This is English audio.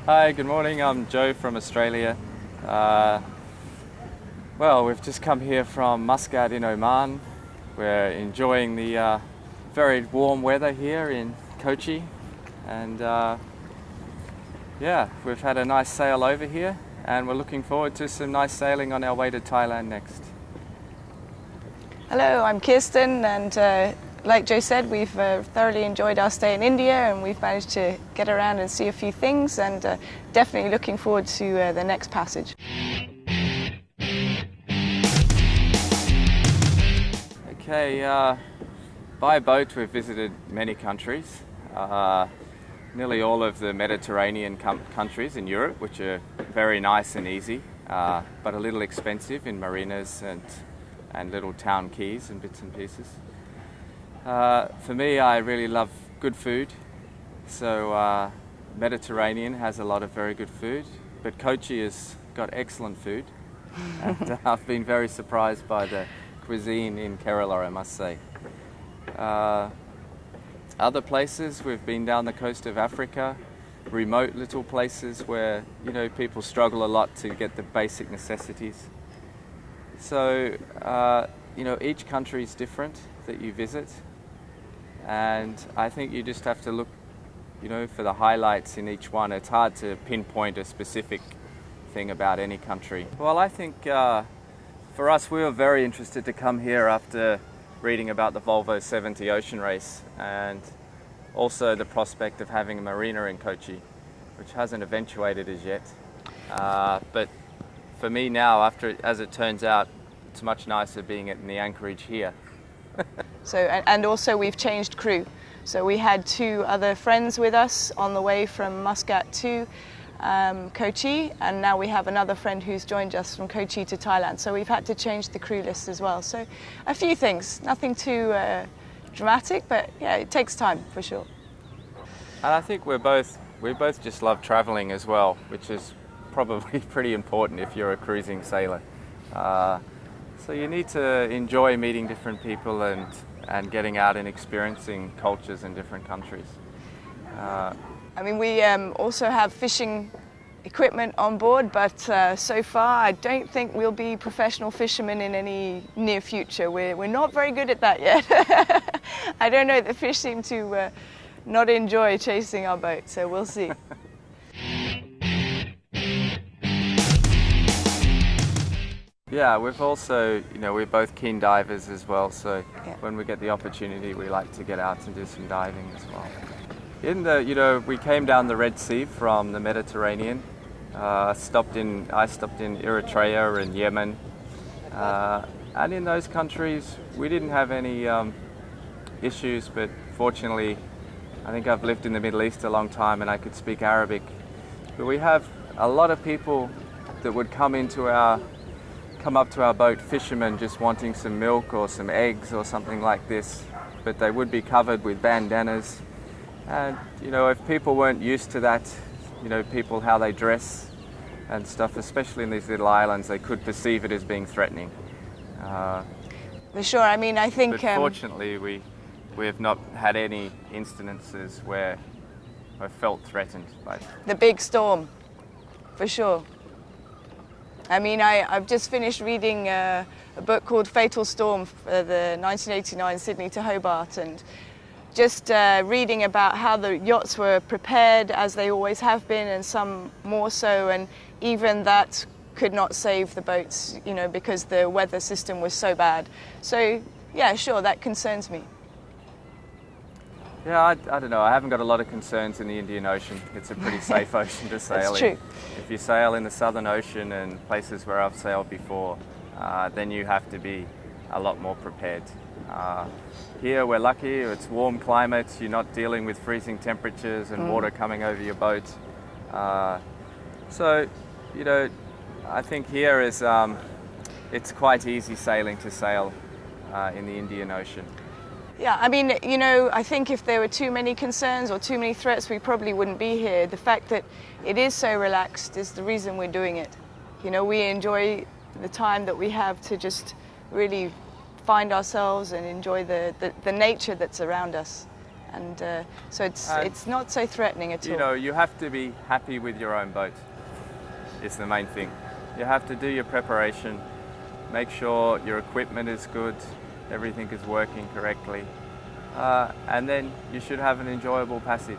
Hi, good morning. I'm Joe from Australia. Uh, well, we've just come here from Muscat in Oman. We're enjoying the very warm weather here in Kochi, and yeah, we've had a nice sail over here, and we're looking forward to some nice sailing on our way to Thailand next. Hello, I'm Kirsten, and like Joe said, we've thoroughly enjoyed our stay in India, and we've managed to get around and see a few things, and definitely looking forward to the next passage. Okay, by boat we've visited many countries, nearly all of the Mediterranean countries in Europe, which are very nice and easy, but a little expensive in marinas and little town quays and bits and pieces. For me, I really love good food, so Mediterranean has a lot of very good food, but Kochi has got excellent food, and I've been very surprised by the cuisine in Kerala, I must say. Other places, we've been down the coast of Africa, remote little places where, people struggle a lot to get the basic necessities. So, each country is different that you visit, and I think you just have to look, for the highlights in each one. It's hard to pinpoint a specific thing about any country. Well, I think for us, we were very interested to come here after reading about the Volvo 70 ocean race, and also the prospect of having a marina in Kochi, which hasn't eventuated as yet. But for me now, as it turns out, it's much nicer being in the anchorage here. So, and also we've changed crew. So we had two other friends with us on the way from Muscat to Kochi, and now we have another friend who's joined us from Kochi to Thailand. So we've had to change the crew list as well. So a few things, nothing too dramatic, but yeah, it takes time for sure. And I think we both just love traveling as well, which is probably pretty important if you're a cruising sailor. So you need to enjoy meeting different people and getting out and experiencing cultures in different countries. We also have fishing equipment on board, but so far I don't think we'll be professional fishermen in any near future. We're not very good at that yet. I don't know, the fish seem to not enjoy chasing our boat, so we'll see. Yeah, we've also, we're both keen divers as well, so yeah. When we get the opportunity, we like to get out and do some diving as well. We came down the Red Sea from the Mediterranean. I stopped in Eritrea and Yemen, and in those countries we didn't have any issues, but fortunately I think I've lived in the Middle East a long time and I could speak Arabic. But we have a lot of people that would come up to our boat, fishermen just wanting some milk or some eggs or something like this, but they would be covered with bandanas. And if people weren't used to that, people how they dress and stuff, especially in these little islands, they could perceive it as being threatening. For sure, I think... But fortunately we have not had any incidences where I felt threatened by the big storm, for sure. I've just finished reading a book called Fatal Storm, the 1989 Sydney to Hobart, and just reading about how the yachts were prepared as they always have been, and some more so, and even that could not save the boats, because the weather system was so bad. So yeah, sure, that concerns me. Yeah, I don't know. I haven't got a lot of concerns in the Indian Ocean. It's a pretty safe ocean to sail That's in. true. If you sail in the Southern Ocean and places where I've sailed before, then you have to be a lot more prepared. Here we're lucky, it's warm climate, you're not dealing with freezing temperatures and water coming over your boat. So, I think here is it's quite easy sailing to sail in the Indian Ocean. Yeah, I think if there were too many concerns or too many threats, we probably wouldn't be here. The fact that it is so relaxed is the reason we're doing it. We enjoy the time that we have to just really find ourselves and enjoy the nature that's around us. and so it's not so threatening at all. You know, you have to be happy with your own boat. It's the main thing. You have to do your preparation, make sure your equipment is good, everything is working correctly, and then you should have an enjoyable passage.